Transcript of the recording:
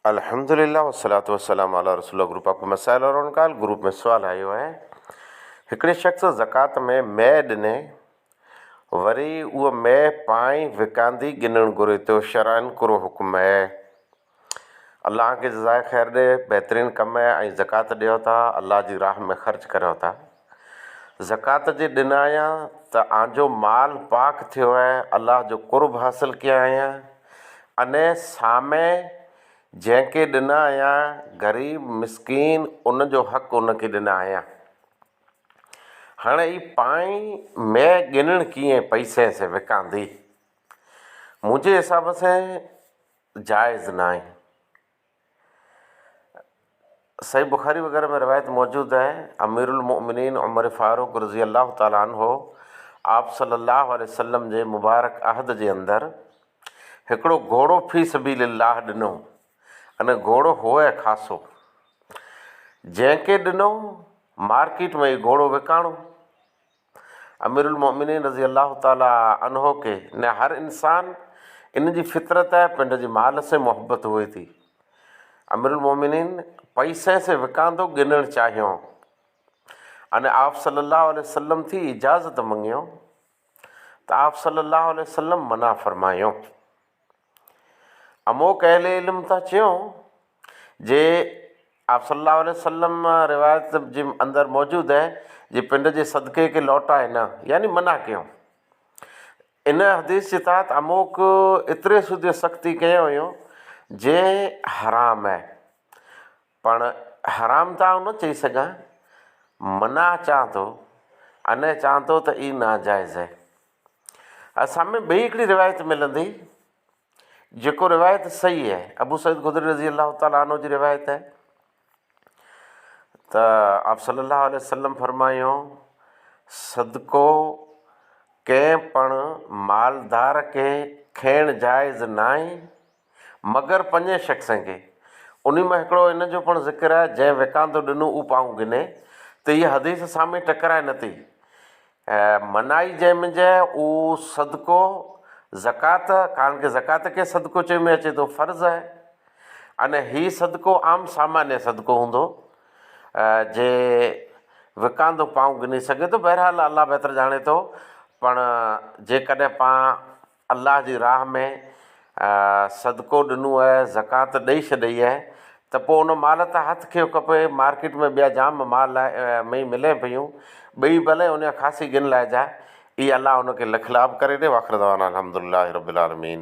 अल्हम्दुलिल्लाह वस्सलातु वस्सलामु अला रसूलिल्लाह। ग्रुप आपको मसाइल और उनकाल ग्रुप में सवाल आयो है। हिकिड़े शख़्स ज़कात में मैं ॾिने, वरी उहो मैं पाई विकांदी गिनण घुरे थो, शरअन कहिड़ो हुकुम आहे? अल्लाह के जज़ाए ख़ैर ॾे, बहितरीन कम आहे ऐं ज़कात ॾियो था, अल्लाह जी राह में ख़र्च करियो था। ज़कात जे ॾिना आहियां त आंजो माल पाक थियो आहे, अल्लाह जो क़ुर्ब हासिल कया आहियां। अने सामे जंहिंखे ॾिना आहियां ग़रीब मिसकीन, उन जो हक़ उनखे ॾिना आहियां। हाणे ही पाई मैं गिनण कीअं पैसे से विकांदी? मुंहिंजे हिसाब से जायज़ ना आहे। सही बुखारी वगैरह में रवायत मौजूद है। अमीरुल मोमिनीन उमर फारूक रज़ी अल्लाह ताला अन्हो आप सल्लल्लाहु अलैहि वसल्लम जे मुबारक अहद जे अंदरि हिकिड़ो घोड़ो फी सबीलिल्लाह ॾिनो, अने घोड़ो होए ख़ासो। जंहिंखे ॾिनो मार्केट में ही घोड़ो विकाणो। अमीरुल मोमिनीन रज़ी अल्लाह ताला अन्हो के न हर इंसान इन जी फितरत है, पंहिंजे जी माल से मोहब्बत हुए थी। अमीरुल मोमिनीन पैसे से विकांदो गिनण चाहियो, अने आप सल्लल्लाहु अलैहि वसल्लम थी इजाज़त मंगियो त आप सल्लल्लाहु अलैहि वसल्लम मना फरमायो। अमोक अहले इल्म था चयो जे आप सल्लल्लाहु अलैहि वसल्लम रिवायत जे अंदर मौजूद है जे पिंड जे सदके के लौटाए न, यानी मना कयो। इन हदीस जे तहत अमोक एतिरे सुधी सख़्ती कयो हुयो जे हराम है, पण हराम था न चई सघां, मना चाह थो, अने चाह थो त ई नाजाइज़ है। असां में ॿई हिकिड़ी रिवायत मिलंदी जेको रिवायत सही है। अबू सईद ख़ुदरी रज़ी अल्लाह ताला अन्हु जी रिवायत है त आप सल्लल्लाहु अलैहि वसल्लम फरमायो, सदको कंहिं पण मालदार के खैण जायज़ ना आहे मगर 5 शख़्सनि खे। उन में हिकिड़ो इन जो पण ज़िक्र आहे, जंहिं विकांदो ॾिनो उहो पाऊं गिने, त इहा हदीस साम्हूं टकराए नथी। मनाई जंहिंमें जे उहो सदको ज़कात, कारण के ज़कात के सदको चई में अचे थो, फ़र्ज़ आहे। अने ही सदको आम सामान्य सदको हूंदो जे विकांदो पाऊं गिनी सघे थो। बहरहाल अल्लाह बहितर ॼाणे थो, पण जेकॾहिं पाण अल्लाह जी राह में सदको ॾिनो आहे, ज़कात ॾेई छॾी आहे, त पोइ उन माल त हथु खियो खपे। मार्केट में ॿिया जाम माल में मिले पियूं, ॿई भले उन ख़ासी गिन लाइजा। इहा अल्लाह उनखे लख लाभ करे ॾे। वाख़िर दवाना अल्हम्दुलिल्लाहि रब्बिल आलमीन।